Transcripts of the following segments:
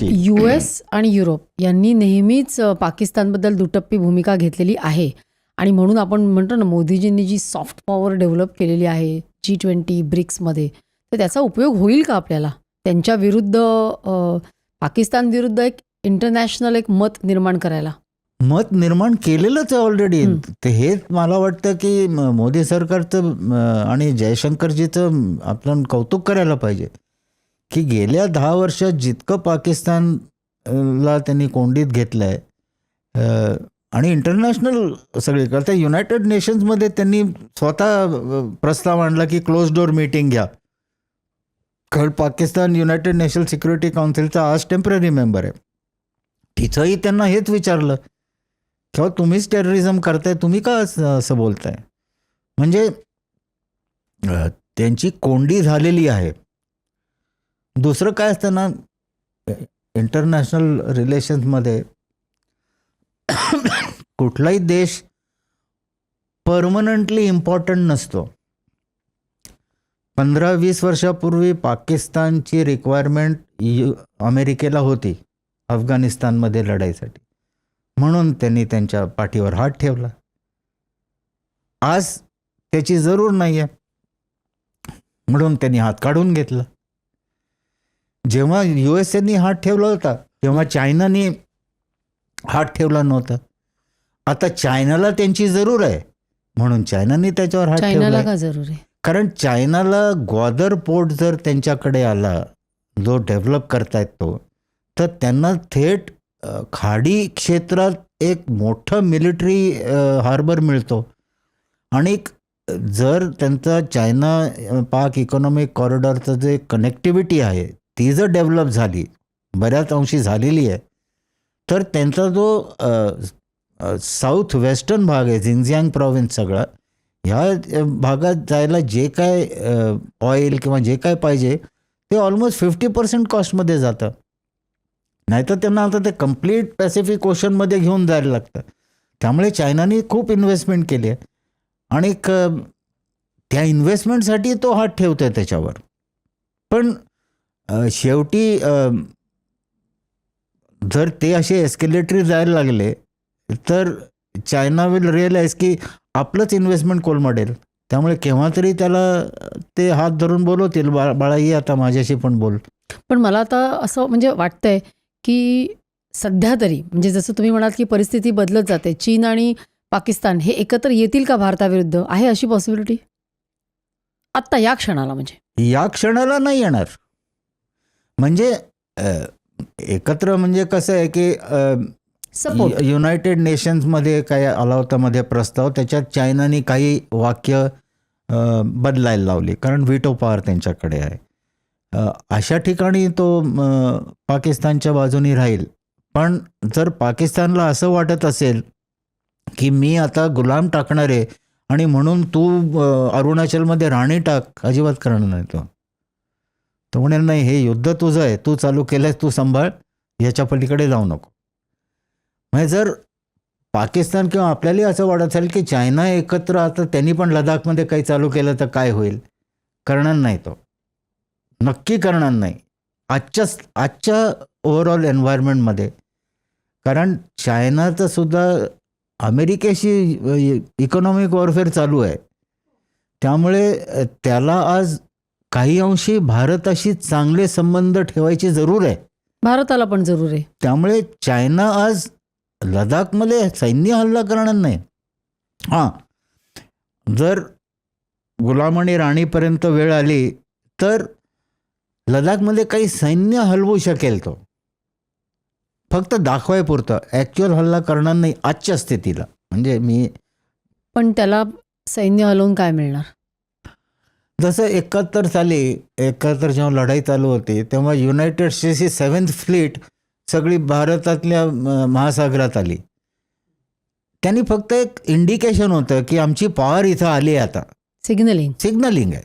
US आणि Europe यांनी नेहमीच पाकिस्तानबद्दल दुटप्पी भूमिका घेतलेली आहे आणि म्हणून आपण म्हणतो ना, मोदीजींनी जी सॉफ्ट पॉवर डेव्हलप केलेली आहे G20 ब्रिक्समध्ये, तर त्याचा उपयोग होईल का आपल्याला त्यांच्या विरुद्ध, पाकिस्तान विरुद्ध एक इंटरनॅशनल एक मत निर्माण करायला? मत निर्माण केलेलंच आहे ऑलरेडी. ते हेच मला वाटतं की मोदी सरकारचं आणि जयशंकरजीचं आपण कौतुक करायला पाहिजे की गेल्या 10 वर्षात जितकं पाकिस्तानला त्यांनी कोंडीत घेतलं आहे आणि इंटरनॅशनल सगळीकडे, त्या युनायटेड नेशन्समध्ये त्यांनी स्वतः प्रस्ताव आणला की क्लोज डोअर मीटिंग घ्या. कारण पाकिस्तान युनायटेड नॅशनल सिक्युरिटी काउन्सिलचा आज टेम्पररी मेंबर आहे. तिथंही त्यांना हेच विचारलं किंवा तुम्हीच टेररिझम करताय, तुम्ही का असं बोलताय. म्हणजे त्यांची कोंडी झालेली आहे. दुसरं काय असतं ना, इंटरनॅशनल रिलेशन्समध्ये कुठलाही देश परमनंटली इम्पॉर्टंट नसतो. 15-20 वर्षापूर्वी पाकिस्तानची रिक्वायरमेंट अमेरिकेला होती अफगाणिस्तानमध्ये लढाईसाठी, म्हणून त्यांनी त्यांच्या पाठीवर हात ठेवला. आज त्याची जरूर नाही आहे, म्हणून त्यांनी हात काढून घेतला. जेव्हा USA हात ठेवला होता तेव्हा चायनाने हात ठेवला नव्हता. आता चायनाला त्यांची जरूर आहे, म्हणून चायनाने त्याच्यावर हात ठेवला. चायनाला का जरूर आहे? कारण चायनाला ग्वादर पोर्ट जर त्यांच्याकडे आला, जो डेव्हलप करतायत तो, तर त्यांना थेट खाडी क्षेत्रात एक मोठं मिलिटरी हार्बर मिळतो. आणि जर त्यांचा चायना पाक इकॉनॉमिक कॉरिडॉरचं जे कनेक्टिव्हिटी आहे ती जर डेव्हलप झाली, बऱ्याच अंशी झालेली आहे, तर त्यांचा जो साऊथ वेस्टर्न भाग आहे, झिंगजियांग प्रॉव्हिन्स सगळा, ह्या भागात जायला जे काय ऑइल किंवा जे काय पाहिजे ते ऑलमोस्ट 50% कॉस्टमध्ये जातं. नाहीतर त्यांना आता ते कम्प्लीट पॅसिफिक ओशनमध्ये घेऊन जायला लागतं. त्यामुळे चायनाने खूप इन्व्हेस्टमेंट केली आहे आणि त्या इन्व्हेस्टमेंटसाठी तो हात ठेवतोय त्याच्यावर. पण शेवटी जर ते असे एस्केलेटरी जायला लागले तर चायना विल रिअलाइज की आपलंच इन्व्हेस्टमेंट कोलमडेल. त्यामुळे केव्हा तरी त्याला ते हात धरून बोलवतील, बाळाही आता माझ्याशी पण बोल. पण मला आता असं म्हणजे वाटतंय की सध्या तरी, म्हणजे जसं तुम्ही म्हणाल की परिस्थिती बदलत जाते, चीन आणि पाकिस्तान हे एकत्र येतील का भारताविरुद्ध? आहे अशी पॉसिबिलिटी आत्ता या क्षणाला? म्हणजे या क्षणाला नाही येणार. म्हणजे एकत्र म्हणजे कसं आहे की सपोर्ट युनायटेड नेशन्समध्ये काय आला होता मध्ये प्रस्ताव, त्याच्यात चायनाने काही वाक्य बदलायला लावली, कारण व्हिटो पॉवर त्यांच्याकडे आहे. अशा ठिकाणी तो पाकिस्तानच्या बाजूनी राहील. पण जर पाकिस्तानला असं वाटत असेल की मी आता गुलाम टाकणार आहे आणि म्हणून तू अरुणाचलमध्ये राणी टाक, अजिबात करणार नाही. तो म्हणेल नाही, हे युद्ध तुझं आहे, तू चालू केलंस, तू सांभाळ, याच्या पलीकडे जाऊ नको. म्हणजे जर पाकिस्तान किंवा आपल्याला असं वाटत असेल की चायना एकत्र आता त्यांनी पण लडाखमध्ये काही चालू केलं तर काय होईल, करणार नाही. तो नक्की करणार नाही आजच्या ओव्हरऑल एन्व्हायरमेंटमध्ये. कारण चायनाचं सुद्धा अमेरिकेशी इकॉनॉमिक वॉरफेअर चालू आहे. त्यामुळे त्याला आज काही अंशी भारताशी चांगले संबंध ठेवायची जरूर आहे, भारताला पण जरूर आहे. त्यामुळे चायना आज लडाखमध्ये सैन्य हल्ला करणार नाही. हां, जर गुलाम आणि राणीपर्यंत वेळ आली तर लडाखमध्ये काही सैन्य हलवू शकेल तो, फक्त दाखवायपुरतं. ॲक्च्युअल हल्ला करणार नाही आजच्या स्थितीला. म्हणजे पण त्याला सैन्य हलवून काय मिळणार? जसं 71 साली जेव्हा लढाई चालू होती तेव्हा युनायटेड स्टेट्सची 7th फ्लीट सगळी भारतातल्या महासागरात आली. त्यांनी फक्त एक इंडिकेशन होतं की आमची पॉवर इथं आली आहे, आता सिग्नलिंग आहे,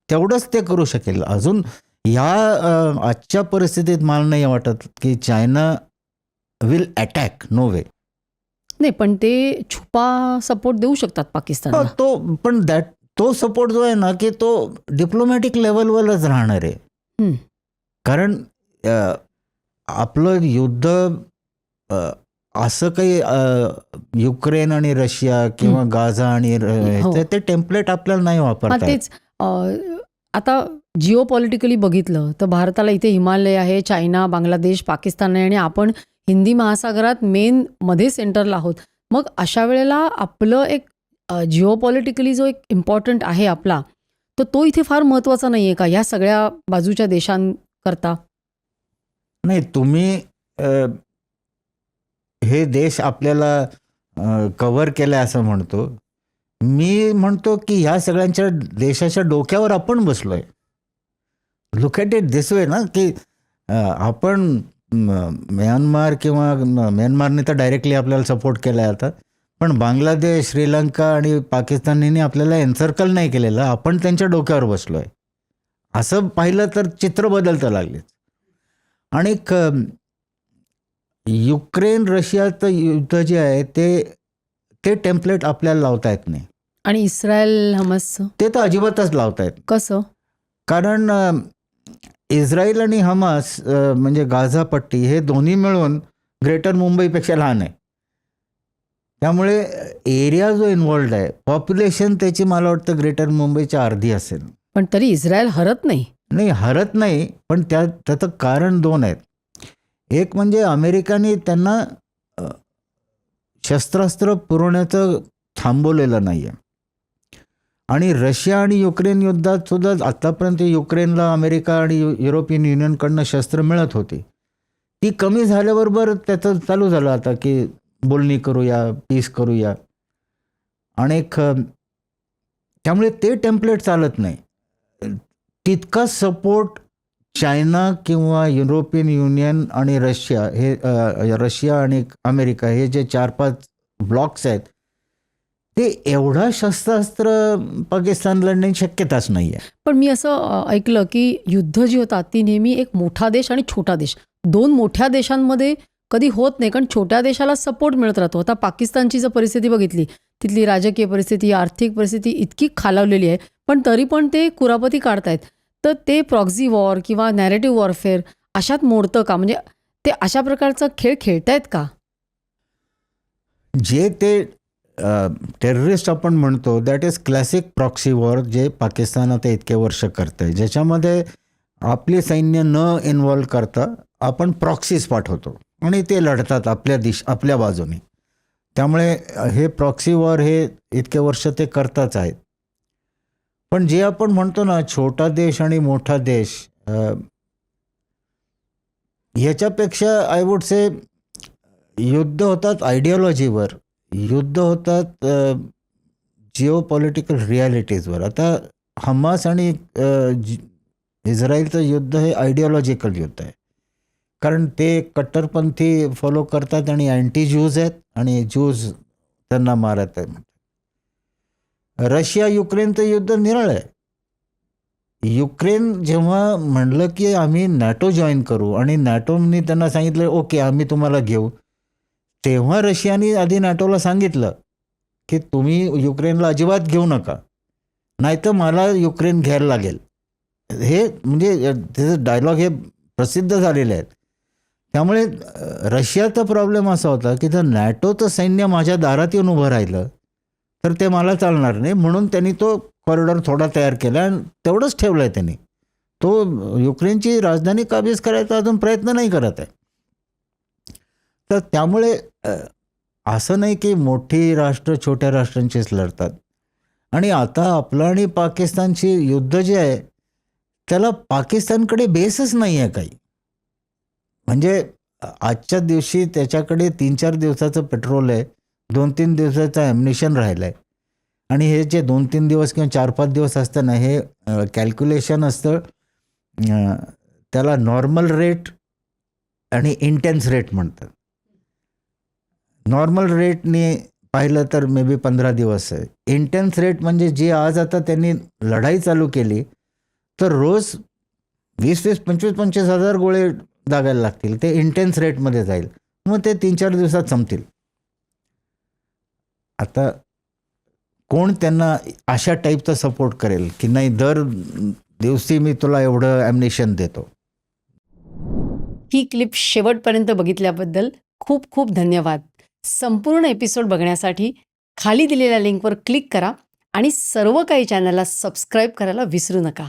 तेवढंच ते करू शकेल. अजून ह्या आजच्या परिस्थितीत मला नाही वाटत की चायना विल अटॅक, नो वे. नाही, पण ते छुपा सपोर्ट देऊ शकतात पाकिस्तानला. तो सपोर्ट जो आहे ना की तो डिप्लोमॅटिक लेवलवरच राहणार आहे. कारण आपलं युद्ध असं काही युक्रेन आणि रशिया किंवा गाझा आणि हो. ते टेम्पलेट आपल्याला नाही हां, वापरता येत. तेच. आता जिओ पॉलिटिकली बघितलं तर भारताला इथे हिमालय आहे, चायना, बांगलादेश, पाकिस्तान आहे आणि आपण हिंदी महासागरात मेन मध्ये सेंटरला आहोत. मग अशा वेळेला आपलं एक जिओ पॉलिटिकली जो एक इम्पॉर्टंट आहे आपला, तर तो इथे फार महत्त्वाचा नाही आहे का ह्या सगळ्या बाजूच्या देशांकरता? नाही, तुम्ही हे देश आपल्याला कव्हर केलं असं म्हणतो. मी म्हणतो की ह्या सगळ्यांच्या देशाच्या डोक्यावर आपण बसलोय. Look at it this way ना, की आपण म्यानमार किंवा म्यानमारने तर डायरेक्टली आपल्याला सपोर्ट केला आहे आता, पण बांगलादेश, श्रीलंका आणि पाकिस्तानने आपल्याला एन्सर्कल नाही केलेलं, आपण त्यांच्या डोक्यावर बसलोय. असं पाहिलं तर चित्र बदलतं लागले. आणि युक्रेन रशियाचं युद्ध जे आहे ते टेम्पलेट आपल्याला लावता येत नाही. आणि इस्रायल हमासचं ते तर अजिबातच लावता येत नाही. कसं? कारण इस्रायल आणि हमास म्हणजे गाझा पट्टी हे दोन्ही मिळून ग्रेटर मुंबईपेक्षा लहान आहे. त्यामुळे एरिया जो इन्व्हॉल्ड आहे, पॉप्युलेशन त्याची मला वाटतं ग्रेटर मुंबईच्या अर्धी असेल. पण तरी इस्रायल हरत नाही. नाही, हरत नाही, पण त्याचं कारण दोन आहेत. एक म्हणजे अमेरिकाने त्यांना शस्त्रास्त्र पुरवण्याचं थांबवलेलं नाही आहे. आणि रशिया आणि युक्रेन युद्धात सुद्धा आतापर्यंत युक्रेनला अमेरिका आणि युरोपियन युनियनकडनं शस्त्र मिळत होती. ती कमी झाल्याबरोबर त्याचं चालू झालं आता की बोलणी करूया, पीस करूया. आणि त्यामुळे ते टेम्पलेट चालत नाही. तितका सपोर्ट चायना किंवा युरोपियन युनियन आणि रशिया आणि अमेरिका हे जे 4-5 ब्लॉक्स आहेत, ते एवढा शस्त्रास्त्र पाकिस्तान लढण्याची शक्यताच नाही आहे. पण मी असं ऐकलं की युद्ध जी होतात ती नेहमी एक मोठा देश आणि छोटा देश, दोन मोठ्या देशांमध्ये कधी होत नाही, कारण छोट्या देशाला सपोर्ट मिळत राहतो. आता पाकिस्तानची जर परिस्थिती बघितली, तिथली राजकीय परिस्थिती, आर्थिक परिस्थिती इतकी खालावलेली आहे, पण तरी पण ते कुरापती काढतायत. तर ते प्रॉक्झी वॉर किंवा नॅरेटिव्ह वॉरफेअर अशात मोडतं का? म्हणजे ते अशा प्रकारचा खेळ खेळतायत का? जे ते टेररिस्ट आपण म्हणतो, that is classic proxy war, जे पाकिस्तान आता इतके वर्ष करत आहे, ज्याच्यामध्ये आपले सैन्य न इन्व्हॉल्व करता आपण प्रॉक्सीज पाठवतो आणि ते लढतात आपल्या बाजूने. त्यामुळे हे प्रॉक्सी वॉर हे इतके वर्ष ते करताच आहेत. पण जे आपण म्हणतो ना, छोटा देश आणि मोठा देश, ह्याच्यापेक्षा आय वुड से युद्ध होतात आयडिओलॉजीवर, युद्ध होतात जिओ पॉलिटिकल रियालिटीजवर. आता हमास आणि इस्रायलचं युद्ध हे आयडिओलॉजिकल युद्ध आहे, कारण ते कट्टरपंथी फॉलो करतात आणि अँटी ज्यूज आहेत आणि ज्यूज त्यांना मारत आहेत. रशिया युक्रेनचं युद्ध निराळ आहे. युक्रेन जेव्हा म्हणलं की आम्ही नॅटो जॉईन करू आणि नॅटोने त्यांना सांगितलं ओके आम्ही तुम्हाला घेऊ, तेव्हा रशियाने आधी नॅटोला सांगितलं की तुम्ही युक्रेनला अजिबात घेऊ नका, नाहीतर मला युक्रेन घ्यायला लागेल. हे म्हणजे त्याचे डायलॉग हे प्रसिद्ध झालेले आहेत. त्यामुळे रशियाचा प्रॉब्लेम असा होता की जर नॅटोचं सैन्य माझ्या दारात येऊन उभं राहिलं तर ते मला चालणार नाही, म्हणून त्यांनी तो कॉरिडॉर थोडा तयार केला आणि तेवढंच ठेवलं आहे त्यांनी. तो युक्रेनची राजधानी काबीज करायचा अजून प्रयत्न नाही करत आहे. तर त्यामुळे असं नाही की मोठी राष्ट्र छोट्या राष्ट्रांचीच लढतात. आणि आता आपलं आणि पाकिस्तानची युद्ध जे आहे त्याला पाकिस्तानकडे बेसच नाही आहे काही. म्हणजे आजच्या दिवशी त्याच्याकडे 3-4 दिवसाचं पेट्रोल आहे, 2-3 दिवसाचं ॲम्युनिशन राहिलं आहे. आणि हे जे 2-3 दिवस किंवा 4-5 दिवस असतं ना, हे कॅल्क्युलेशन असतं, त्याला नॉर्मल रेट आणि इंटेन्स रेट म्हणतात. नॉर्मल रेटने पाहिलं तर मे बी 15 दिवस आहे. इंटेन्स रेट म्हणजे जे आज आता त्यांनी लढाई चालू केली तर रोज 20-20, 25-25 हजार गोळे दागायला लागतील. ते इंटेन्स रेटमध्ये जाईल, मग ते 3-4 दिवसात संपतील. आता कोण त्यांना अशा टाईपचा सपोर्ट करेल की नाही दर दिवशी मी तुला एवढं ॲम्युनिशन देतो. ही क्लिप शेवटपर्यंत बघितल्याबद्दल खूप खूप धन्यवाद. संपूर्ण एपिसोड बघण्यासाठी खाली दिलेल्या लिंकवर क्लिक करा आणि सर्व काही चॅनलला सबस्क्राईब करायला विसरू नका.